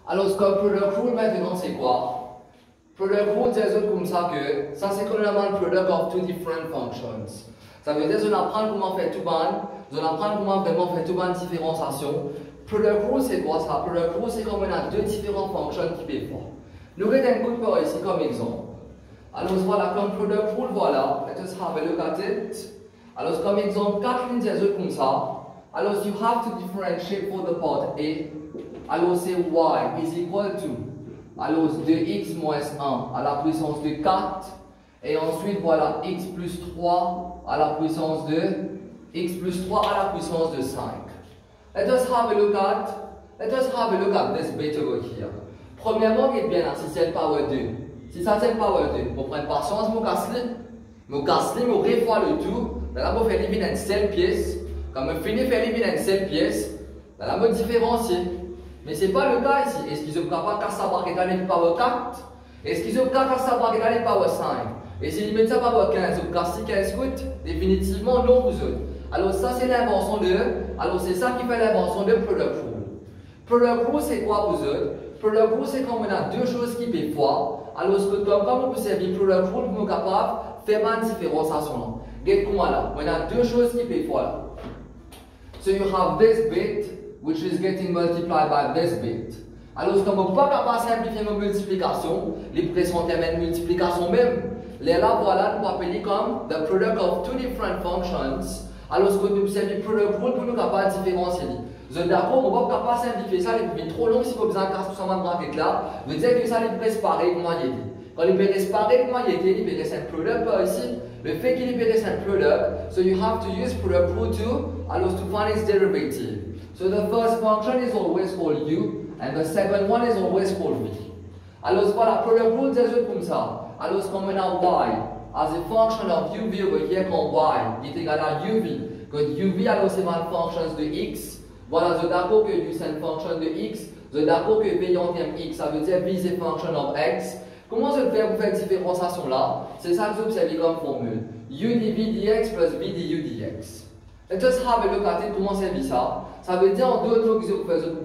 Alors, comme product rule maintenant, c'est quoi? Product rule, c'est comme ça que ça c'est complètement le product of two different functions. Ça veut dire qu'on apprend comment faire tout ban, on apprend comment vraiment faire tout ban différenciation. Product rule, c'est quoi ça? Product rule, c'est comme on a deux différentes fonctions qui peuvent faire. Nous regardons un coup de par ici comme exemple. Alors voilà, comme product rule, voilà, let us have a look at it. Alors comme exemple, 4 lignes c'est comme ça. Alors you have to differentiate for the part A. Alors c'est y is equal to, alors 2x moins 1 à la puissance de 4. Et ensuite voilà x plus 3 à la puissance de x plus 3 à la puissance de 5. Let us have a look at this bit over here. Premièrement, il est bien là, si c'est le power 2. Si ça c'est le power 2, vous prenez patience, vous cassez, vous refaites le tout. Là, vous faites éliminer une seule pièce. Quand vous finissez de faire éliminer une seule pièce, là, vous différenciez. Mais ce n'est pas le cas ici. Est-ce qu'ils sont capables de savoir qu'il y a le power 4? Est-ce qu'ils sont capables de savoir qu'il y a le power 5? Et s'ils mettent ça power 15, vous cassez 15 gouttes? Définitivement non, vous autres. Alors ça c'est l'invention de, alors c'est ça qui fait l'invention de product rule. Product rule c'est quoi vous autres? Product rule c'est quand on a deux choses qui peuvent faire. Alors comme vous pouvez servir product rule, vous êtes capable de faire une différenciation. Regardez comment là, on a deux choses qui peuvent faire. So you have this bit which is getting multiplied by this bit. Alors comme vous n'êtes pas capable de simplifier une multiplication, les pressions terminent multiplication même. Les là voilà, nous appelons comme the product of two different functions. Alors, ce que nous observons product rule pour nous capables de différencier. Vous êtes d'accord, on ne va pas capable de simplifier ça, les plus trop long si vous besoin de casser tout ça dans bracket là. Vous dites que ça les presse pareil comme il est. Quand il presse pareil comme il est, il presse un product par ici. Le fait qu'il presse un product, so you have to use product rule to allow us to find its derivative. So the first function is always called u, and the second one is always called v. Alors voilà, product rule c'est comme ça. Alors comme on a y as a function of uv over here quand y est égal à uv. Quand uv alors c'est une fonction de x. Voilà, je d'accord que u c'est une fonction de x. Je d'accord que v en termes x, ça veut dire v c'est function of x. Comment je fais pour faire différenciation là? C'est ça que vous observez comme formule. U dv dx plus v du dx. Let us have a look at it, comment c'est ça? Ça veut dire en deux mots que je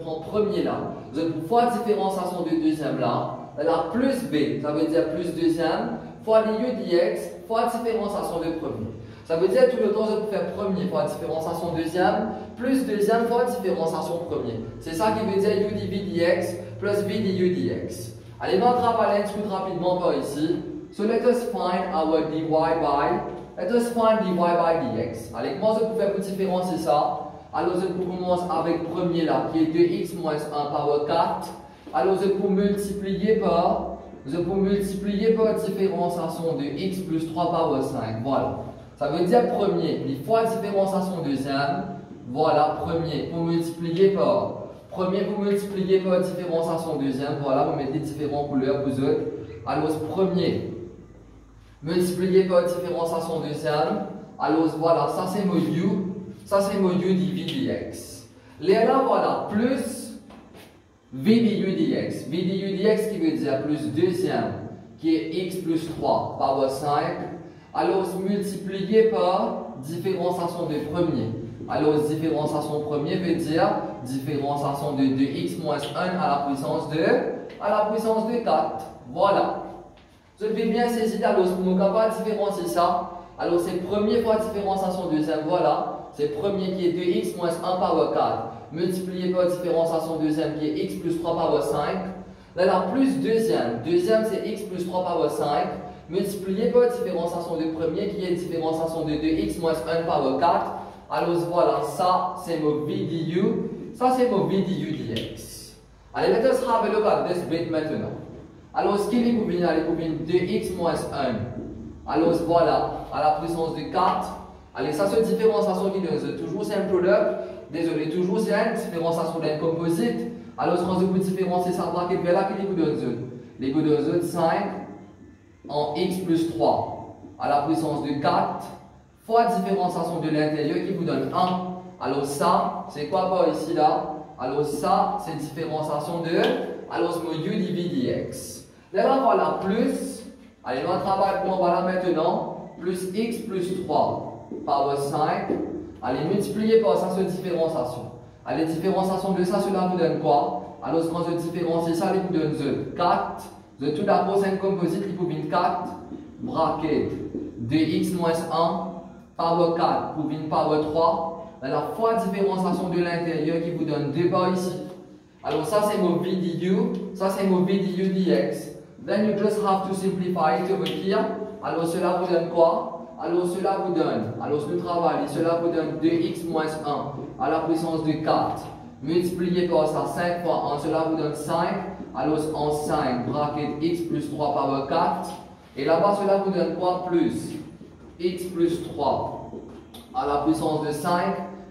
prends premier là. Je fois différenciation de deuxième là. Là plus b, ça veut dire plus deuxième. Fois du dx, fois différenciation de premier. Ça veut dire tout le temps je peux faire premier fois différenciation deuxième, plus deuxième fois différenciation premier. C'est ça qui veut dire u dv dx plus v du dx. Allez, on va travailler un truc rapidement par ici. So let us find our dy by, let us find dy by dx. Allez, comment je peux faire pour différencier ça? Alors je commence avec premier là, qui est 2x moins 1 power 4. Alors je peux multiplier par différenciation de x plus 3 power 5. Voilà. Ça veut dire premier, les fois différenciation deuxième. Voilà, premier, pour multiplier par. Premier, vous multipliez par différenciation deuxième. Voilà, vous mettez différentes couleurs vous autres. Alors premier, multiplié par différenciation deuxième. Alors voilà, ça c'est mon u. Ça c'est mon u dv dx. Là, voilà, plus v du dx. V du dx qui veut dire plus deuxième, qui est x plus 3 power 5. Alors multiplié par différenciation de premier. Alors différenciation premier veut dire différenciation de 2x moins 1 à la puissance de 4. Voilà. Je vais bien saisir alors pour nous capables de différencier ça. Alors c'est premier fois différenciation deuxième. Voilà. C'est premier qui est 2x moins 1 power 4. Multiplié par différenciation deuxième qui est x plus 3 power 5. Là, plus deuxième. Deuxième, c'est x plus 3 power 5. Multiplié par différenciation de premier qui est différenciation de 2x moins 1 power 4. Alors voilà, ça c'est mon v du. Ça c'est mon v du dx. Allez, let us have a look at this bit maintenant. Alors, ce qu'il est pour venir, 2x moins 1. Alors voilà, à la puissance de 4. Allez, ça c'est une différenciation qui donne toujours c'est un product. Désolé, toujours c'est une différenciation d'un composite. Alors, quand vous différenciez ça, bracket vers là, qu'il vous donne les vous donne 5 en x plus 3 à la puissance de 4 fois différenciation de l'intérieur qui vous donne 1. Alors, ça, c'est quoi par ici là? Alors, ça, c'est différenciation de. Alors, c'est mon u dv dx. Là, voilà, plus. Allez, on travaille pour voilà maintenant. Plus x plus 3 power 5. Allez, multiplier par ça, c'est différenciation. Allez, différenciation de ça, cela vous donne quoi? alors quand je différencie ça, il vous donne 4. Tout d'abord, c'est un composite qui vous donne 4 bracket 2x moins 1 power 4 pour une power 3. La fois différenciation de l'intérieur qui vous donne 2 par ici. Alors ça c'est mon v du, ça c'est mon v du dx. Then you just have to simplify it over here. Alors cela vous donne quoi? Alors cela vous donne, alors nous travaillons, cela vous donne 2x moins 1 à la puissance de 4. Multiplié par ça 5 fois 1, cela vous donne 5. Alors en 5, bracket x plus 3 power 4. Et là-bas cela vous donne quoi? Plus x plus 3 à la puissance de 5.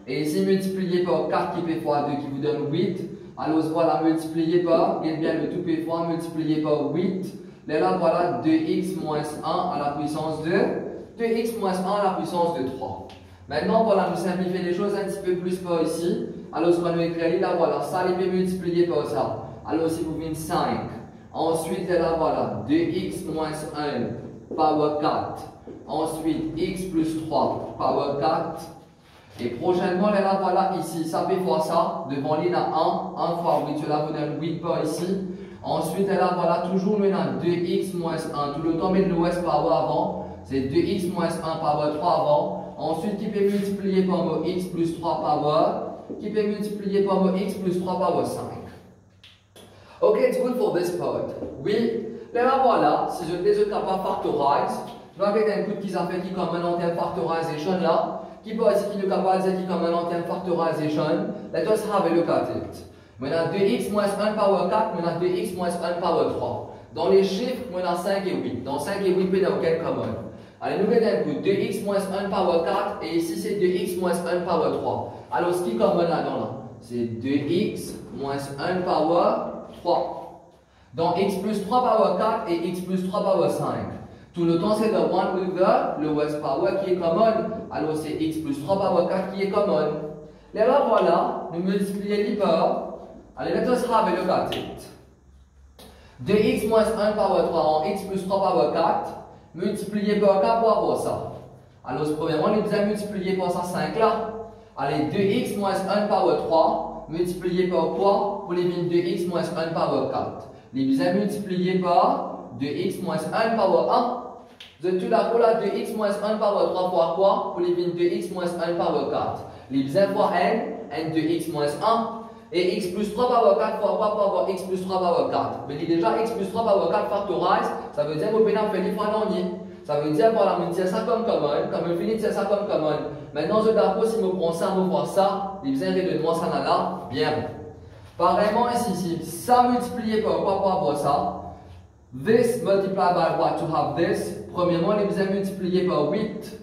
Et ici multiplié par 4 qui fait fois 2 qui vous donne 8. Alors voilà, multiplié par, bien le tout fait fois, multiplié par 8. Et là voilà 2x moins 1 à la puissance de 2x moins 1 à la puissance de 3. Maintenant voilà, nous simplifions les choses un petit peu plus par ici. Alors ce qu'on nous écrit là, voilà, ça il peut multiplier par ça. Alors si vous venez 5. Ensuite là voilà, 2x moins 1 power 4. Ensuite x plus 3 power 4. Et prochainement, là, voilà, ici, ça fait fois ça. Devant l'île, 1 fois 8, cela vous donne 8 par ici. Ensuite, là, voilà, toujours maintenant 2x moins 1. Tout le temps, mais l'ouest power avant. C'est 2x moins 1 power 3 avant. Ensuite, qui peut multiplier par mot x plus 3 power. Qui peut multiplier par mot x plus 3 power 5. Ok, it's good for this part. Oui, là, voilà, si je ne suis pas factorize, je vais avoir un coup qui s'appelle qui comme un antenne factorization là. Qui peut aussi qui nous capable de dire comme un antenne factorization. Let us have a look at it. Maintenant 2x moins 1 power 4, maintenant 2x moins 1 power 3. Dans les chiffres, maintenant 5 et 8. Dans 5 et 8, il n'y a aucun common. Allez, nous regardons un coup. 2x moins 1 power 4 et ici c'est 2x moins 1 power 3. Alors ce qui est common là-dedans là, c'est 2x moins 1 power 3. Donc x plus 3 power 4 et x plus 3 power 5. Tout le temps, c'est le 1 with the lowest power qui est common. Alors, c'est x plus 3 power 4 qui est common. Et là, voilà, nous multiplions les par. Allez, let us have a look at it. 2x moins 1 power 3 en x plus 3 power 4, multiplié par 4 pour avoir ça. Alors, premièrement, nous allons multiplier par ça 5 là. Allez, 2x moins 1 power 3, multiplié par quoi? Pour les lignes 2x moins 1 power 4. Les allons multiplier par 2x moins 1 power 1. Vous avez tout d'accord là, 2x moins 1 power 3 fois quoi? Pour les lignes 2x moins 1 power 4. Les 1 fois n 2x moins 1. Et x plus 3 power 4 fois quoi? Pour avoir x plus 3 power 4. Mais déjà, x plus 3 power 4 factorize, ça veut dire que vous pouvez faire les fois non. Ça veut dire, voilà, je tiens ça comme common, comme je finis de tiens ça comme common. Maintenant, je d'accord, si je prends ça, je vois ça, les 1 de moi, ça n'a là, bien. Pareillement, ici, si ça multiplié par quoi? Pour avoir ça. This multiplied by what to have this. Premièrement, les besoins multipliés par 8.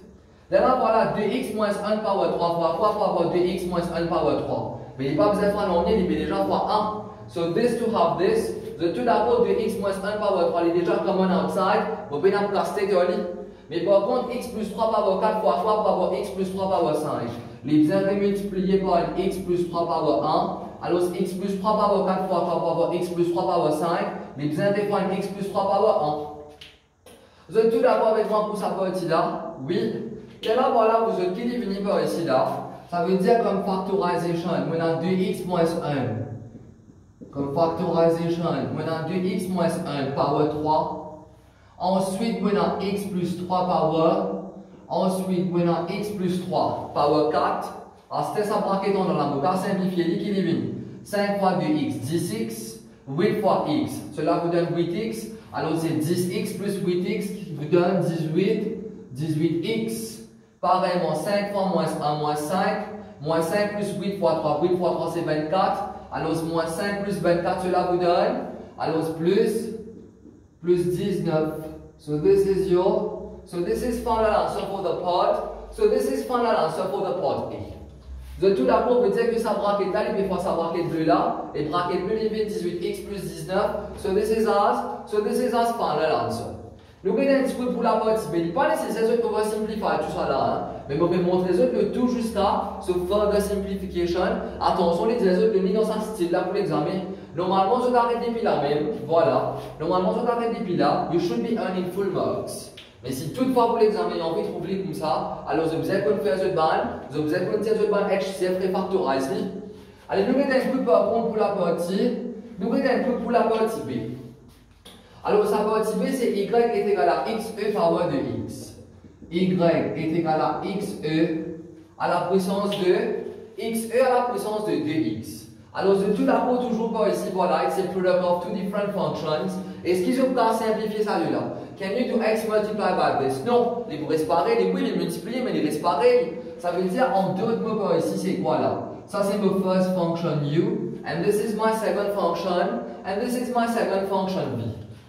Là, voilà 2x moins 1 power 3 fois quoi? Pour avoir 2x moins 1 power 3. Mais il n'y a pas besoin de faire non, il est déjà fois 1. So this to have this. The tout d'abord 2x moins 1 power 3 il est déjà common outside. Vous pouvez pas caster de lui. Mais par contre, x plus 3 power 4 fois quoi? Pour avoir x plus 3 power 5. Les besoins multipliés par x plus 3 power 1. Alors x plus 3 power 4 fois quoi? Pour avoir x plus 3 power 5. Les besoins définir x plus 3 power 1. Vous êtes tout d'accord avec moi pour sa partie là? Oui. Et là, voilà, vous êtes qui est venu par ici là? Ça veut dire comme factorisation, maintenant 2x moins 1. Comme factorisation, maintenant 2x moins 1 power 3. Ensuite, maintenant x plus 3 power. Ensuite, maintenant x plus 3 power 4. Alors, c'était ça braquet dans la boca simplifié, qui est venu? 5 fois 2x, 10x. 8 fois x, cela vous donne 8x. Alors c'est 10x plus 8x qui vous donne 18x. Pareillement, 5 fois moins 1, moins 5. Moins 5 plus 8 fois 3. 8 fois 3 c'est 24. Alors moins 5 plus 24, cela vous donne. Alors plus 19. So this is final answer for the part. So this is final answer for the part A. De tout d'abord, on peut dire que ça bracket là, il faut ça bracket bleu là, et bracket bleu, il fait 18x plus 19. So this is as final answer. Nous allons un petit peu pour la partie, mais il n'est pas nécessaire qu'on va simplifier tout ça là, hein. Mais on peut montrer le tout jusqu'à ce further simplification. Attention, les autres, le dans un style là pour l'examen. Normalement, je t'arrête depuis là même, voilà. Normalement, je t'arrête depuis là, you should be earning full marks. Mais si toutefois pour l'examen, on veut trouver comme ça, alors vous avez qu'on faire cette balle, vous avez qu'on faire cette balle HCF refactorize. Allez, nous mettons un peu pour apprendre pour la partie. nous regardons un peu pour la partie B. Alors, sa partie B, c'est y est égal à xe power de x. Y est égal à xe à la puissance de xe à la puissance de 2x. Alors, je tout d'abord toujours par ici, voilà, it's a product of two different functions. Est-ce qu'ils ont pas simplifié ça là? Can you do x multiplied by this? Non, ils vont rester pareils, oui, ils multiplient, mais ils restent pareils. Ça veut dire, en d'autres mots par ici, c'est quoi là? Ça, c'est my first function u, and this is my second function, and this is my second function v.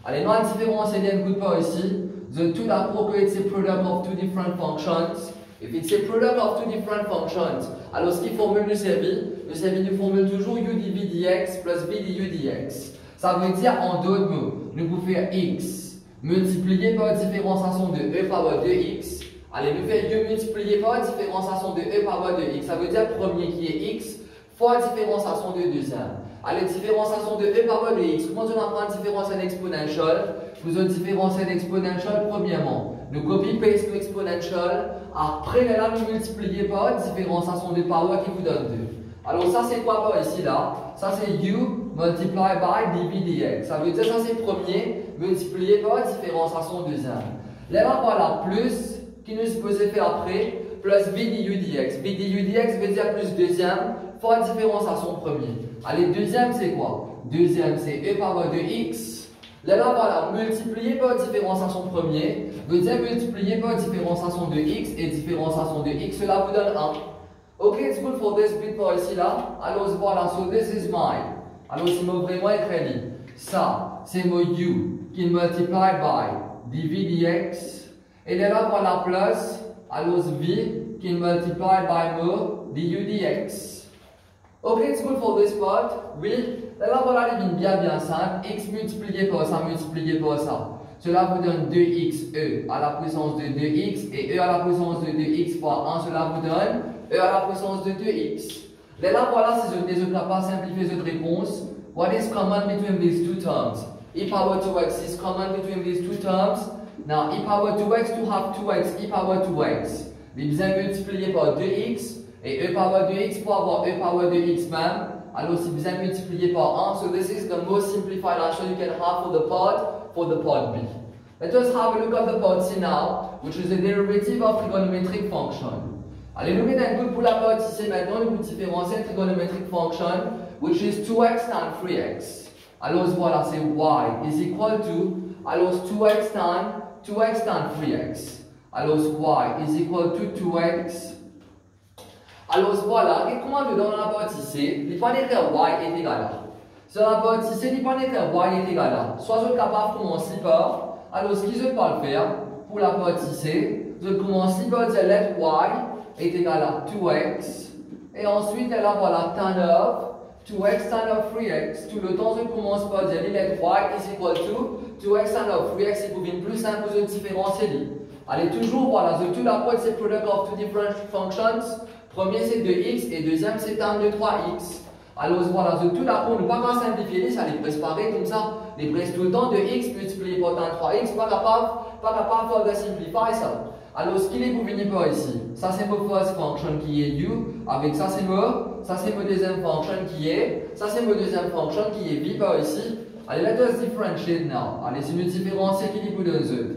Allez, nous allons différencier d'un coup par ici. The two d'abord que it's a product of two different functions. If it's a product of two different functions, alors ce qui formule le service nous formule toujours u dv dx plus v du dx. Ça veut dire en d'autres mots, nous pouvons faire x multiplié par différenciation de e power 2x. Allez, nous faisons u multiplié par différenciation de e power 2x. Ça veut dire premier qui est x fois différenciation de deuxième. Allez, différenciation de e power 2x. Comment on apprend différentiel exponential? Vous avez différentiel exponential premièrement. Nous copy-paste l'exponential. Après, là, nous multiplier par différenciation de power qui vous donne 2. Alors, ça, c'est quoi par ici, là? Ça, c'est u multiplied by dv dx. Ça veut dire, ça, c'est premier multiplié par différenciation deuxième. Là, voilà, plus, qui nous est supposé faire après, plus v du dx. V du dx veut dire plus deuxième fois différenciation premier. Allez, deuxième, c'est quoi? Deuxième, c'est e power de x. Là, voilà, multiplié par différenciation premier, veut dire multiplié par différenciation de x et différenciation de x, cela vous donne 1. Ok, it's good for this bit par ici là. Alors voilà, so this is mine. Alors si moi vraiment écrit, ça c'est mon u qui multiplie by dv dx. Et là voilà plus, alors v qui multiplie by mo du dx. Ok, it's good for this part. Oui. Là, voilà les lignes bien simples. X multiplié par ça, multiplié par ça. Cela vous donne 2xe à la puissance de 2x et e à la puissance de 2x fois 1, cela vous donne e à la puissance de 2x. Là, voilà, si je ne peux pas simplifier cette réponse, what is common between these two terms? E power 2x is common between these two terms. Now, e power 2x to have 2x, e power 2x. Mais bien multiplié par 2x et e power 2x pour avoir e power 2x même. Alors, si vous avez multiplié par 1, so this is the most simplified answer you can have for the part B. Let us have a look at the part C now, which is the derivative of trigonometric function. Allez, nous mettons un coup pour la partie C maintenant, nous différencier trigonometric function, which is 2x tan 3x. Alors, voilà, c'est y is equal to, alors 2x tan 3x. Alors, y is equal to 2x. Alors voilà, et comment nous donne la partie C, il faut dire que y est égal à. Sur la partie C, il faut dire que y est égal à. Soit je suis capable de commencer par, alors ce que je peux faire pour la partie C, je commence par dire let y est égal à 2x, et ensuite là voilà tan of 2x tan of 3x. Tout le temps je commence par dire let y is equal to 2x tan of 3x, et pour une plus simple, je différencie. Allez, toujours voilà, je tout d'abord c'est product of two different functions. Premier c'est 2x et deuxième c'est tan de 3x. Alors voilà, tout d'abord, nous ne pouvons pas simplifier, ça les presse pareil comme ça. Les presse tout le temps de x multiplié par tan de 3x, pas capable de simplifier ça. Alors ce qu'il est pour venir par ici, ça c'est mon first function qui est u, avec ça c'est mon deuxième function qui est, ça c'est mon deuxième function qui est v par ici. Allez, let us differentiate now. Allez, si nous différencier qui est pour deux autres.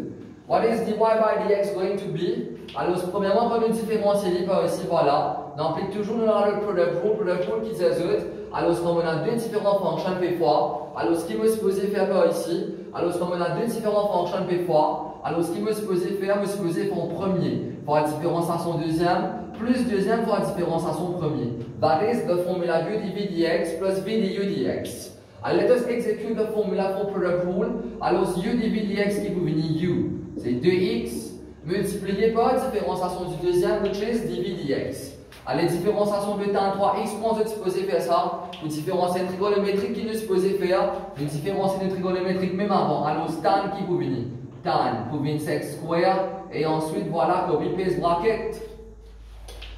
What is dy by dx going to be? Alors, premièrement, quand nous différencier par ici, voilà, on applique toujours le product rule qui s'ajoute. Alors, comme on a deux différentes fonctions p fois, alors ce qu'il me supposé faire par ici, alors comme on a deux différentes fonctions p fois, alors ce qu'il me supposé faire en premier, pour la différenciation deuxième, plus deuxième pour la différenciation premier. That is the formula u dv dx plus v du dx. Alors, let us execute the formula for product rule. Alors, u dv dx qui vous venir u, c'est 2x multiplié par différenciation du deuxième, which is dv dx. Allez, différenciation de tan 3x, comment vous êtes supposé faire ça? Une différentielle trigonométrique qui nous est supposé faire une différentielle trigonométrique même avant. Alors, tan qui vous venir? Tan pour venir sec square, et ensuite, voilà, copy-paste bracket.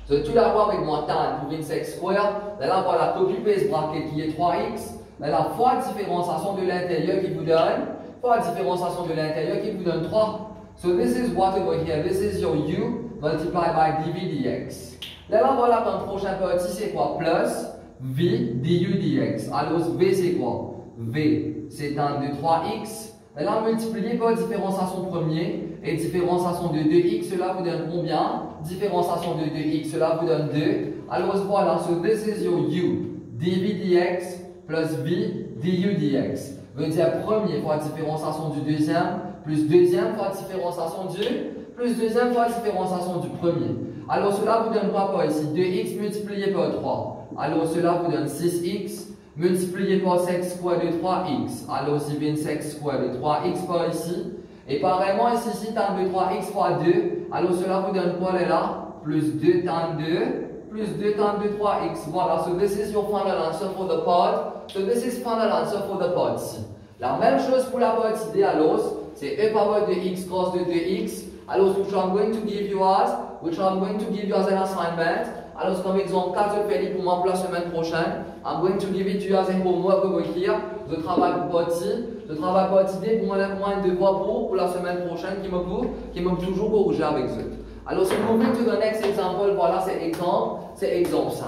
Donc, tout d'abord avec moi, tan pour venir sec square, là, voilà, copy-paste bracket qui est 3x. La fois différenciation de l'intérieur qui vous donne, fois différenciation de l'intérieur qui vous donne 3. So this is what over here, this is your u multiplied by dv dx. Là, voilà, comme prochain partie, c'est quoi? Plus v du dx. Alors, v c'est quoi? V, c'est un de 3x. Maintenant, multipliez par différenciation premier et différenciation de 2x, cela vous donne combien? Différenciation de 2x, cela vous donne 2. Alors voilà, so this is your u, dv dx plus v du dx. Veut dire premier fois différenciation du deuxième, plus deuxième fois différenciation du, plus deuxième fois différenciation du premier. Alors cela vous donne quoi par ici? 2x multiplié par 3. Alors cela vous donne 6x. Multiplié par sec square de 3x. Alors c'est bien sec square de 3x par ici. Et pareillement ici, si tan de 3x fois 2, alors cela vous donne quoi là? Plus 2 tan 2, plus 2 tan de 3x. Voilà, so this is your final answer for the part. So this is final answer for the part C. La même chose pour la partie D alors, c'est e power de x cos de 2x. Alors, which I'm going to give you as an assignment. Alors, comme exemple 4, je fais pour moi pour la semaine prochaine. I'm going to give it to you as a homework over here. Je travaille pour partie. Je travaille pour partie D pour moi un devoir pour la semaine prochaine qui me toujours corriger avec eux. Alors, so moving to the next example, voilà, c'est exemple 5.